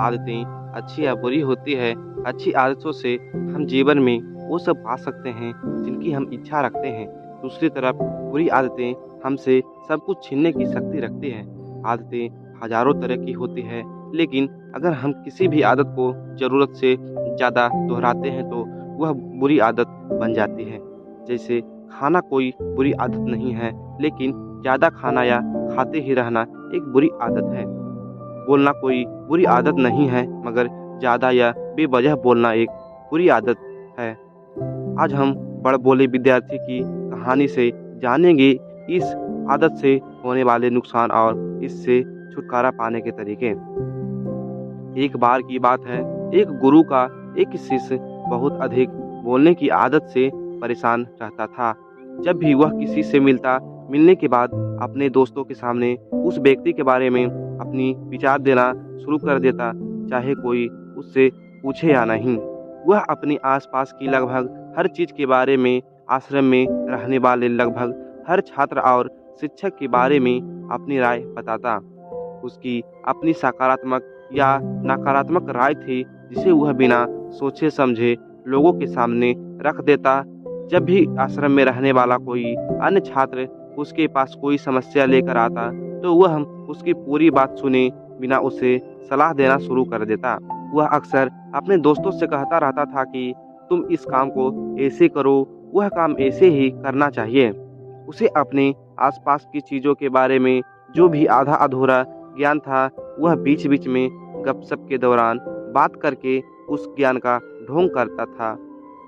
आदतें अच्छी या बुरी होती है। अच्छी आदतों से हम जीवन में वो सब पा सकते हैं जिनकी हम इच्छा रखते हैं। दूसरी तरफ बुरी आदतें हमसे सब कुछ छीनने की शक्ति रखती हैं। आदतें हज़ारों तरह की होती है, लेकिन अगर हम किसी भी आदत को ज़रूरत से ज़्यादा दोहराते हैं तो वह बुरी आदत बन जाती है। जैसे खाना कोई बुरी आदत नहीं है, लेकिन ज़्यादा खाना या खाते ही रहना एक बुरी आदत है। बोलना कोई बुरी आदत नहीं है, मगर ज़्यादा या बेवजह बोलना एक बुरी आदत है। आज हम बड़बोले विद्यार्थी की कहानी से जानेंगे इस आदत से होने वाले नुकसान और इससे छुटकारा पाने के तरीके। एक बार की बात है, एक गुरु का एक शिष्य बहुत अधिक बोलने की आदत से परेशान रहता था। जब भी वह किसी से मिलने के बाद अपने दोस्तों के सामने उस व्यक्ति के बारे में अपनी विचार देना शुरू कर देता, चाहे कोई उससे पूछे या नहीं। वह अपने आसपास की लगभग हर चीज़ के बारे में, आश्रम में रहने वाले लगभग हर छात्र और शिक्षक के बारे में अपनी राय बताता। उसकी अपनी सकारात्मक या नकारात्मक राय थी, जिसे वह बिना सोचे समझे लोगों के सामने रख देता। जब भी आश्रम में रहने वाला कोई अन्य छात्र उसके पास कोई समस्या लेकर आता, तो वह उसकी पूरी बात सुने बिना उसे सलाह देना शुरू कर देता। वह अक्सर अपने दोस्तों से कहता रहता था कि तुम इस काम को ऐसे करो, वह काम ऐसे ही करना चाहिए। उसे अपने आसपास की चीज़ों के बारे में जो भी आधा अधूरा ज्ञान था, वह बीच बीच में गपशप के दौरान बात करके उस ज्ञान का ढोंग करता था।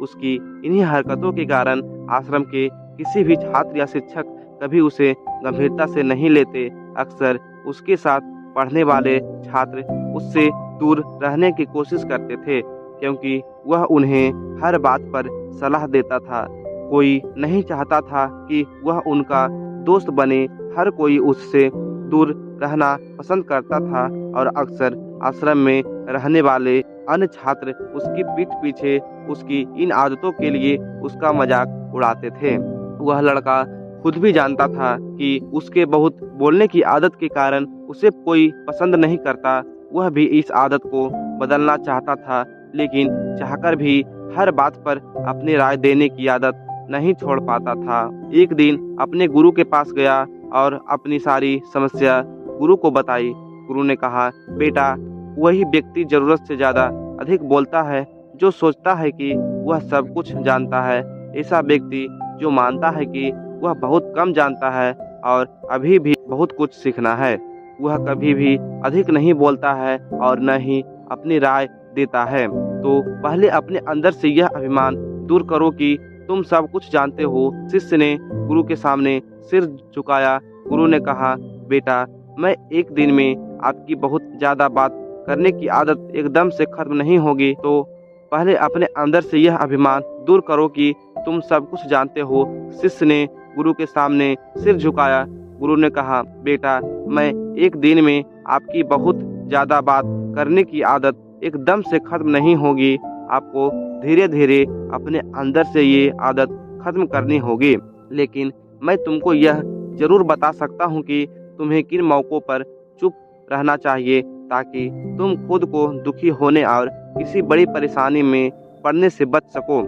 उसकी इन्हीं हरकतों के कारण आश्रम के किसी भी छात्र या शिक्षक कभी उसे गंभीरता से नहीं लेते। अक्सर उसके साथ पढ़ने वाले छात्र उससे दूर रहने की कोशिश करते थे, क्योंकि वह उन्हें हर बात पर सलाह देता था। कोई नहीं चाहता था कि वह उनका दोस्त बने, हर कोई उससे दूर रहना पसंद करता था और अक्सर आश्रम में रहने वाले अन्य छात्र उसकी पीठ पीछे उसकी इन आदतों के लिए उसका मजाक उड़ाते थे। वह लड़का खुद भी जानता था कि उसके बहुत बोलने की आदत के कारण उसे कोई पसंद नहीं करता। वह भी इस आदत को बदलना चाहता था, लेकिन चाहकर भी हर बात पर अपनी राय देने की आदत नहीं छोड़ पाता था। एक दिन अपने गुरु के पास गया और अपनी सारी समस्या गुरु को बताई। गुरु ने कहा, बेटा, वही व्यक्ति जरूरत से ज़्यादा अधिक बोलता है जो सोचता है कि वह सब कुछ जानता है। ऐसा व्यक्ति जो मानता है कि वह बहुत कम जानता है और अभी भी बहुत कुछ सीखना है, वह कभी भी अधिक नहीं बोलता है और न ही अपनी राय देता है। तो पहले अपने अंदर से यह अभिमान दूर करो कि तुम सब कुछ जानते हो। शिष्य ने गुरु के सामने सिर झुकाया। गुरु ने कहा, बेटा, मैं एक दिन में आपकी बहुत ज़्यादा बात करने की आदत एकदम से खत्म नहीं होगी, तो पहले अपने अंदर से यह अभिमान दूर करो कि तुम सब कुछ जानते हो। शिष्य ने गुरु के सामने सिर झुकाया। गुरु ने कहा, बेटा, मैं एक दिन में आपकी बहुत ज़्यादा बात करने की आदत एकदम से खत्म नहीं होगी। आपको धीरे धीरे अपने अंदर से ये आदत खत्म करनी होगी। लेकिन मैं तुमको यह जरूर बता सकता हूँ कि तुम्हें किन मौक़ों पर चुप रहना चाहिए, ताकि तुम खुद को दुखी होने और किसी बड़ी परेशानी में पड़ने से बच सको।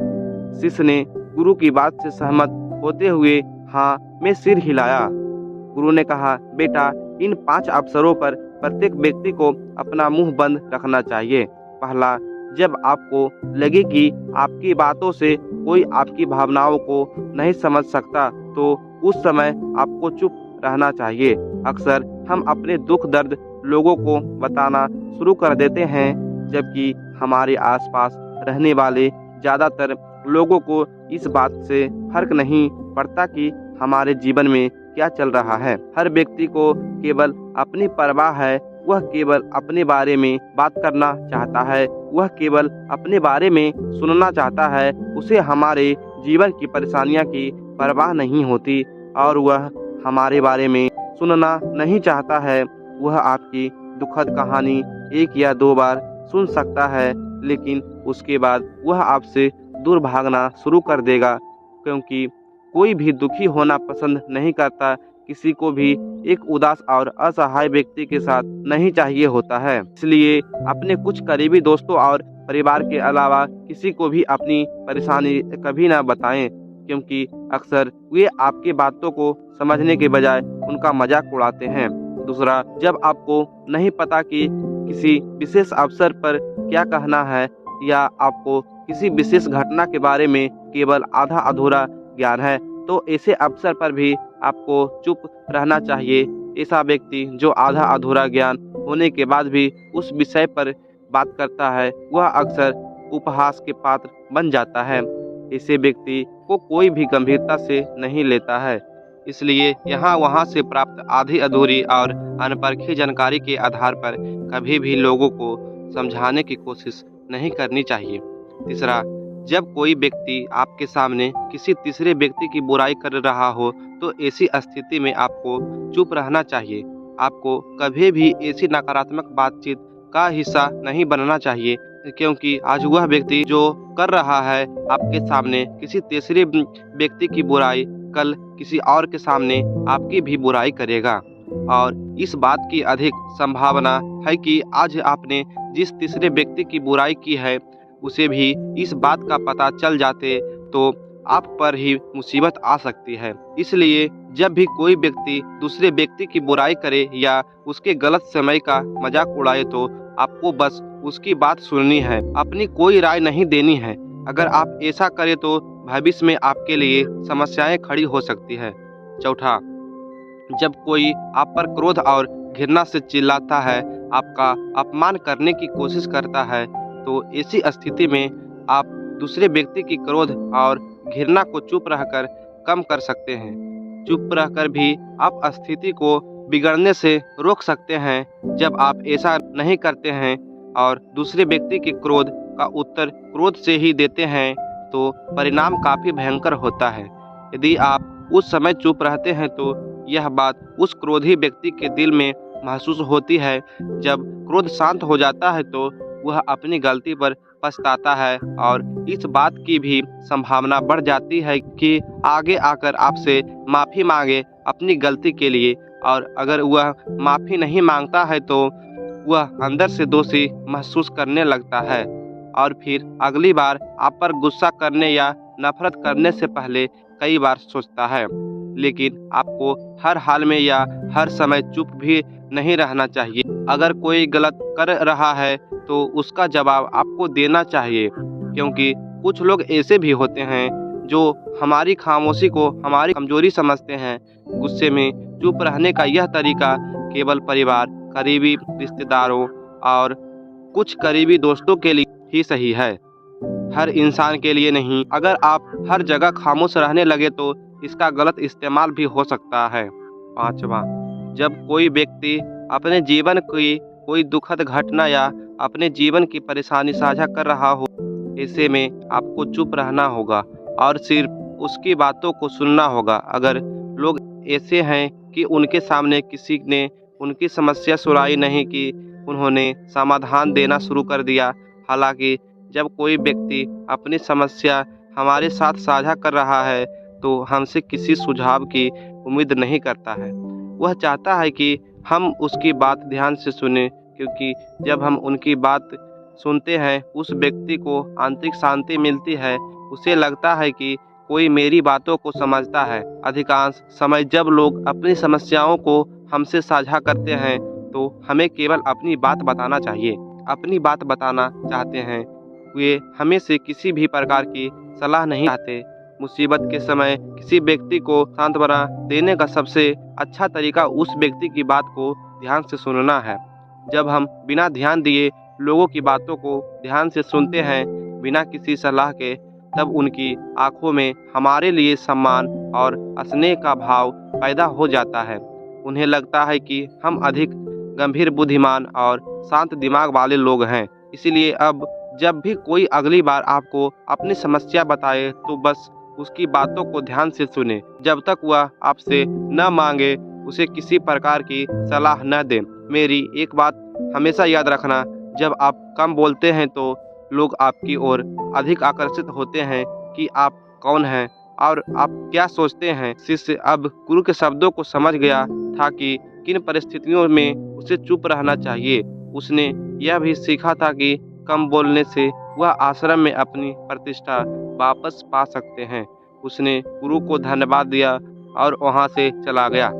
शिष्य ने गुरु की बात से सहमत होते हुए हाँ में सिर हिलाया। गुरु ने कहा, बेटा, इन 5 अवसरों पर प्रत्येक व्यक्ति को अपना मुंह बंद रखना चाहिए। पहला, जब आपको लगे कि आपकी बातों से कोई आपकी भावनाओं को नहीं समझ सकता, तो उस समय आपको चुप रहना चाहिए। अक्सर हम अपने दुख दर्द लोगों को बताना शुरू कर देते हैं, जबकि हमारे आसपास रहने वाले ज़्यादातर लोगों को इस बात से फर्क नहीं पड़ता कि हमारे जीवन में क्या चल रहा है। हर व्यक्ति को केवल अपनी परवाह है। वह केवल अपने बारे में बात करना चाहता है। वह केवल अपने बारे में सुनना चाहता है। उसे हमारे जीवन की परेशानियों की परवाह नहीं होती और वह हमारे बारे में सुनना नहीं चाहता है। वह आपकी दुखद कहानी 1 या 2 बार सुन सकता है, लेकिन उसके बाद वह आपसे दूर भागना शुरू कर देगा, क्योंकि कोई भी दुखी होना पसंद नहीं करता, किसी को भी एक उदास और असहाय व्यक्ति के साथ नहीं चाहिए होता है। इसलिए अपने कुछ करीबी दोस्तों और परिवार के अलावा किसी को भी अपनी परेशानी कभी ना बताएं, क्योंकि अक्सर वे आपकी बातों को समझने के बजाय उनका मजाक उड़ाते हैं। दूसरा, जब आपको नहीं पता कि किसी विशेष अवसर पर क्या कहना है या आपको किसी विशेष घटना के बारे में केवल आधा अधूरा ज्ञान है, तो ऐसे अवसर पर भी आपको चुप रहना चाहिए। ऐसा व्यक्ति जो आधा अधूरा ज्ञान होने के बाद भी उस विषय पर बात करता है, वह अक्सर उपहास के पात्र बन जाता है। ऐसे व्यक्ति को कोई भी गंभीरता से नहीं लेता है। इसलिए यहाँ वहाँ से प्राप्त आधी अधूरी और अनपरखी जानकारी के आधार पर कभी भी लोगों को समझाने की कोशिश नहीं करनी चाहिए। तीसरा, जब कोई व्यक्ति आपके सामने किसी तीसरे व्यक्ति की बुराई कर रहा हो, तो ऐसी स्थिति में आपको चुप रहना चाहिए। आपको कभी भी ऐसी नकारात्मक बातचीत का हिस्सा नहीं बनना चाहिए, क्योंकि आज वह व्यक्ति जो कर रहा है आपके सामने किसी तीसरे व्यक्ति की बुराई, कल किसी और के सामने आपकी भी बुराई करेगा। और इस बात की अधिक संभावना है कि आज आपने जिस तीसरे व्यक्ति की बुराई की है, उसे भी इस बात का पता चल जाते तो आप पर ही मुसीबत आ सकती है। इसलिए जब भी कोई व्यक्ति दूसरे व्यक्ति की बुराई करे या उसके गलत समय का मजाक उड़ाए, तो आपको बस उसकी बात सुननी है, अपनी कोई राय नहीं देनी है। अगर आप ऐसा करें तो भविष्य में आपके लिए समस्याएं खड़ी हो सकती है। चौथा, जब कोई आप पर क्रोध और घृणा से चिल्लाता है, आपका अपमान करने की कोशिश करता है, तो ऐसी स्थिति में आप दूसरे व्यक्ति की क्रोध और घृणा को चुप रहकर कम कर सकते हैं। चुप रहकर भी आप स्थिति को बिगड़ने से रोक सकते हैं। जब आप ऐसा नहीं करते हैं और दूसरे व्यक्ति के क्रोध का उत्तर क्रोध से ही देते हैं, तो परिणाम काफी भयंकर होता है। यदि आप उस समय चुप रहते हैं तो यह बात उस क्रोधी व्यक्ति के दिल में महसूस होती है। जब क्रोध शांत हो जाता है तो वह अपनी गलती पर पछताता है और इस बात की भी संभावना बढ़ जाती है कि आगे आकर आपसे माफ़ी मांगे अपनी गलती के लिए। और अगर वह माफ़ी नहीं मांगता है तो वह अंदर से दोषी महसूस करने लगता है और फिर अगली बार आप पर गुस्सा करने या नफरत करने से पहले कई बार सोचता है। लेकिन आपको हर हाल में या हर समय चुप भी नहीं रहना चाहिए। अगर कोई गलत कर रहा है तो उसका जवाब आपको देना चाहिए, क्योंकि कुछ लोग ऐसे भी होते हैं जो हमारी खामोशी को हमारी कमजोरी समझते हैं। गुस्से में चुप रहने का यह तरीका केवल परिवार, करीबी रिश्तेदारों और कुछ करीबी दोस्तों के लिए ही सही है, हर इंसान के लिए नहीं। अगर आप हर जगह खामोश रहने लगे तो इसका गलत इस्तेमाल भी हो सकता है। पांचवा, जब कोई व्यक्ति अपने जीवन की कोई दुखद घटना या अपने जीवन की परेशानी साझा कर रहा हो, ऐसे में आपको चुप रहना होगा और सिर्फ उसकी बातों को सुनना होगा। अगर लोग ऐसे हैं कि उनके सामने किसी ने उनकी समस्या सुनाई नहीं की, उन्होंने समाधान देना शुरू कर दिया। हालांकि जब कोई व्यक्ति अपनी समस्या हमारे साथ साझा कर रहा है तो हमसे किसी सुझाव की उम्मीद नहीं करता है। वह चाहता है कि हम उसकी बात ध्यान से सुनें, क्योंकि जब हम उनकी बात सुनते हैं उस व्यक्ति को आंतरिक शांति मिलती है। उसे लगता है कि कोई मेरी बातों को समझता है। अधिकांश समय जब लोग अपनी समस्याओं को हमसे साझा करते हैं तो हमें केवल अपनी बात बताना चाहिए। अपनी बात बताना चाहते हैं, वे हमें से किसी भी प्रकार की सलाह नहीं चाहते। मुसीबत के समय किसी व्यक्ति को सांत्वना देने का सबसे अच्छा तरीका उस व्यक्ति की बात को ध्यान से सुनना है। जब हम बिना ध्यान दिए लोगों की बातों को ध्यान से सुनते हैं, बिना किसी सलाह के, तब उनकी आंखों में हमारे लिए सम्मान और स्नेह का भाव पैदा हो जाता है। उन्हें लगता है कि हम अधिक गंभीर, बुद्धिमान और शांत दिमाग वाले लोग हैं। इसलिए अब जब भी कोई अगली बार आपको अपनी समस्या बताए तो बस उसकी बातों को ध्यान से सुने। जब तक वह आपसे न मांगे उसे किसी प्रकार की सलाह न दें। मेरी एक बात हमेशा याद रखना, जब आप कम बोलते हैं तो लोग आपकी ओर अधिक आकर्षित होते हैं कि आप कौन हैं। और आप क्या सोचते हैं? शिष्य अब गुरु के शब्दों को समझ गया था कि किन परिस्थितियों में उसे चुप रहना चाहिए। उसने यह भी सीखा था कि कम बोलने से वह आश्रम में अपनी प्रतिष्ठा वापस पा सकते हैं। उसने गुरु को धन्यवाद दिया और वहाँ से चला गया।